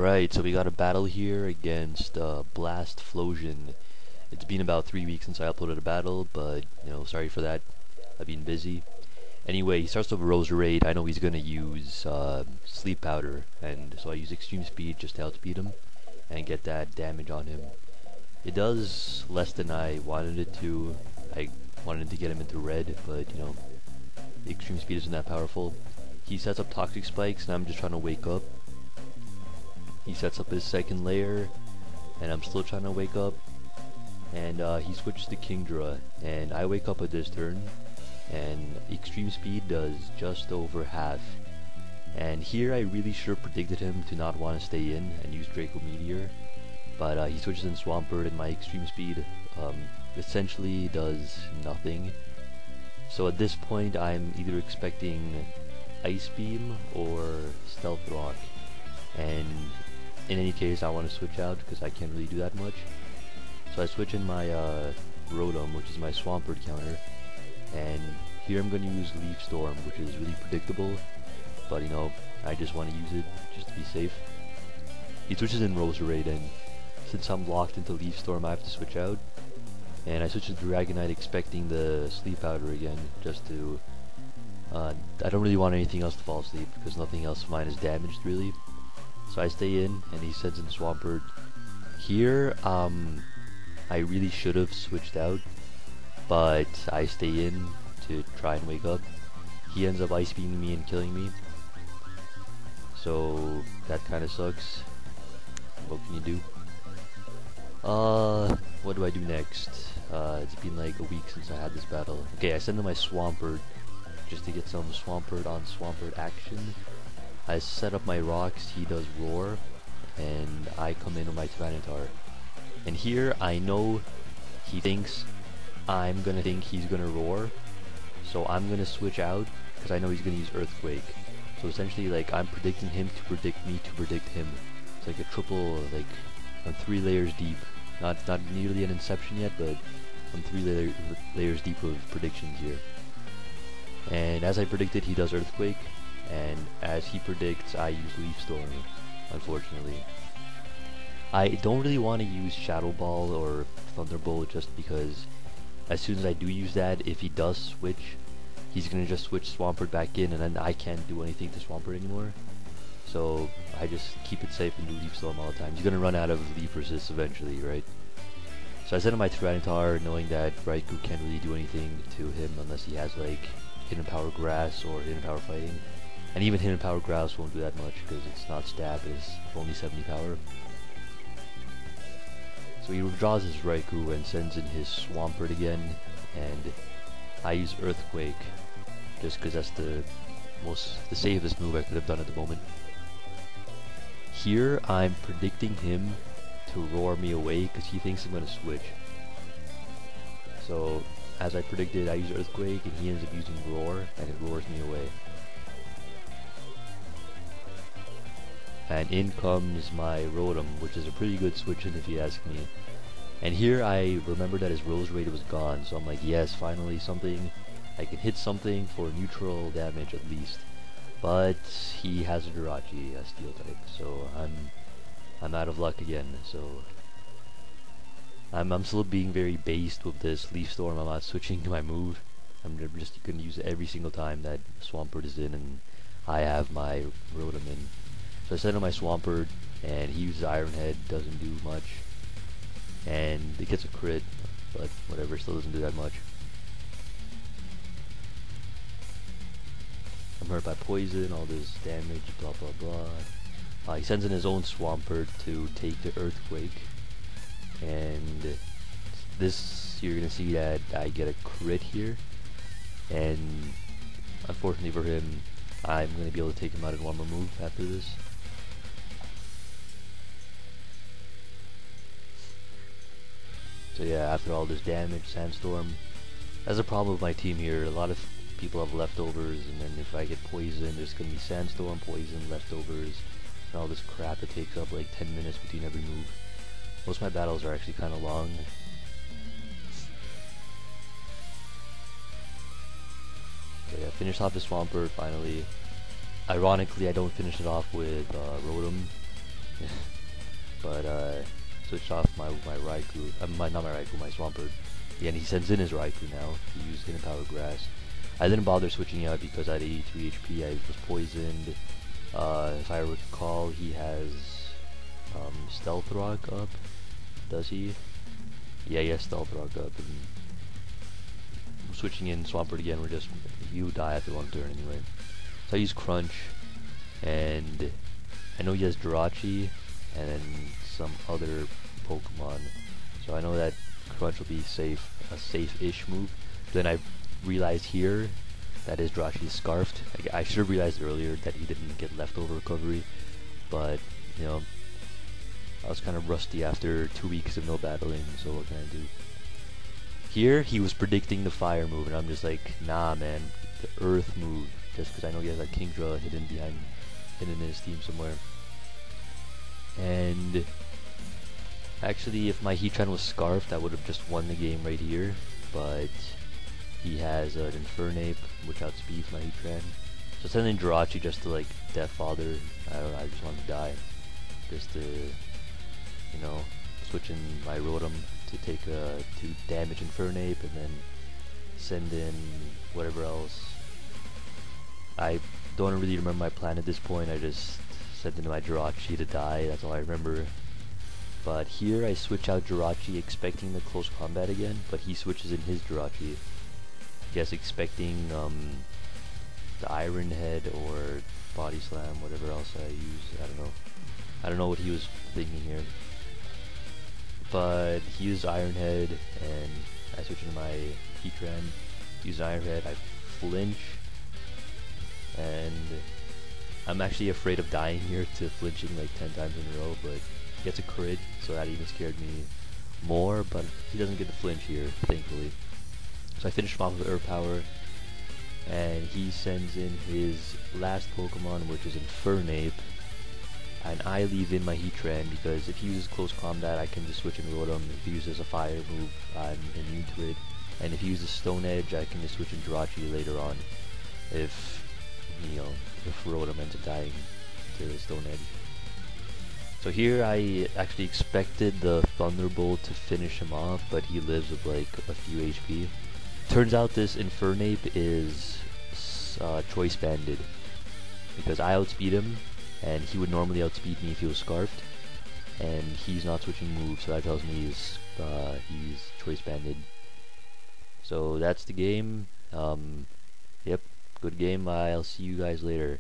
Alright, so we got a battle here against BlastFlosion. It's been about 3 weeks since I uploaded a battle, but, sorry for that. I've been busy. Anyway, he starts with a Rose Raid. I know he's gonna use Sleep Powder, and so I use Extreme Speed just to outspeed him and get that damage on him. It does less than I wanted it to. I wanted to get him into red, but, the Extreme Speed isn't that powerful. He sets up Toxic Spikes, and I'm just trying to wake up. He sets up his second layer, and I'm still trying to wake up. And he switches to Kingdra, and I wake up at this turn, and Extreme Speed does just over half. And here I really should have predicted him to not want to stay in and use Draco Meteor, but he switches in Swampert, and my Extreme Speed essentially does nothing. So at this point I'm either expecting Ice Beam or Stealth Rock, and in any case I want to switch out because I can't really do that much. So I switch in my Rotom, which is my Swampert counter, and here I'm going to use Leaf Storm, which is really predictable, but I just want to use it just to be safe. He switches in Roserade, and since I'm locked into Leaf Storm I have to switch out, and I switch to Dragonite expecting the Sleep Powder again, just to I don't really want anything else to fall asleep because nothing else of mine is damaged really. So I stay in, and he sends in Swampert. Here I really should have switched out, but I stay in to try and wake up. He ends up Ice Beaming me and killing me, so that kinda sucks. What can you do? What do I do next? It's been like a week since I had this battle. Okay, I send in my Swampert just to get some Swampert on Swampert action. I set up my rocks, he does Roar, and I come in with my Tyranitar. And here I know he thinks I'm gonna think he's gonna Roar, so I'm gonna switch out because I know he's gonna use Earthquake. So essentially, like, I'm predicting him to predict me to predict him. It's like a triple, like, I'm 3 layers deep. Not nearly an Inception yet, but I'm 3 layers deep of predictions here. And as I predicted, he does Earthquake, and as he predicts, I use Leaf Storm, unfortunately. I don't really want to use Shadow Ball or Thunderbolt just because as soon as I do use that, if he does switch, he's going to just switch Swampert back in, and then I can't do anything to Swampert anymore. So I just keep it safe and do Leaf Storm all the time. He's going to run out of Leaf Resist eventually, right? So I set up my Tyranitar knowing that Raikou can't really do anything to him unless he has like Hidden Power Grass or Hidden Power Fighting. And even Hidden Power Grass won't do that much because it's not stab, it's only 70 power. So he withdraws his Raikou and sends in his Swampert again, and I use Earthquake just because that's the safest move I could have done at the moment. Here I'm predicting him to roar me away because he thinks I'm going to switch. So as I predicted, I use Earthquake and he ends up using Roar, and it roars me away. And in comes my Rotom, which is a pretty good switch in if you ask me. And here I remember that his Rose Raid was gone, so I'm like, yes, finally something. I can hit something for neutral damage at least. But he has a Jirachi, a Steel type, so I'm out of luck again. So I'm still being very based with this Leaf Storm. I'm not switching to my move. I'm just gonna use it every single time that Swampert is in and I have my Rotom in. So I set in my Swampert, and he uses Iron Head, doesn't do much, and it gets a crit, but whatever, still doesn't do that much. I'm hurt by poison, all this damage, blah blah blah. He sends in his own Swampert to take the Earthquake, and this, you're gonna see that I get a crit here, and unfortunately for him, I'm gonna be able to take him out in one more move after this. So yeah, after all this damage, Sandstorm. That's a problem with my team here. A lot of people have leftovers, and then if I get poison, there's gonna be Sandstorm, poison, leftovers, and all this crap. It takes up like 10 minutes between every move. Most of my battles are actually kind of long. Okay, I finished off the Swampert finally. Ironically, I don't finish it off with Rotom. But switched off my Raikou, not my Raikou, my Swampert. Yeah, and he sends in his Raikou now. He used Hidden Power Grass. I didn't bother switching out because I had 83 HP. I was poisoned. If I recall, he has Stealth Rock up. Does he? Yeah, he has Stealth Rock up. And switching in Swampert again, you die after one turn anyway. So I use Crunch, and I know he has Jirachi, and then some other Pokemon. So I know that Crunch will be a safe-ish move. Then I realized here that his Jirachi is Scarfed. I should have realized earlier that he didn't get leftover recovery, but you know, I was kind of rusty after 2 weeks of no battling, so what can I do? Here, he was predicting the fire move, and I'm just like, nah man, the earth move, just because I know he has that Kingdra hidden in his team somewhere. And actually, if my Heatran was Scarfed, I would have just won the game right here, but he has an Infernape, which outspeeds my Heatran. So sending Jirachi just to like Death Father, I don't know, I just want to die. Just to, you know, switch in my Rotom to take to damage Infernape and then send in whatever else. I don't really remember my plan at this point. I just sent in my Jirachi to die, that's all I remember. But here I switch out Jirachi expecting the close combat again, but he switches in his Jirachi. I guess expecting the Iron Head or Body Slam, whatever else I use, I don't know. I don't know what he was thinking here. But he used Iron Head, and I switch into my Heatran, use Iron Head, I flinch, and I'm actually afraid of dying here to flinching like 10 times in a row, but he gets a crit, so that even scared me more, but he doesn't get the flinch here, thankfully. So I finish him off with Earth Power, and he sends in his last Pokemon, which is Infernape, and I leave in my Heatran because if he uses close combat, I can just switch in Rotom. If he uses a fire move, I'm immune to it, and if he uses Stone Edge, I can just switch in Jirachi later on if, you know, if Rotom ends up dying to Stone Edge. So here I actually expected the Thunderbolt to finish him off, but he lives with like a few HP. Turns out this Infernape is choice banded because I outspeed him, and he would normally outspeed me if he was Scarfed, and he's not switching moves, so that tells me he's choice banded. So that's the game. Yep, good game. I'll see you guys later.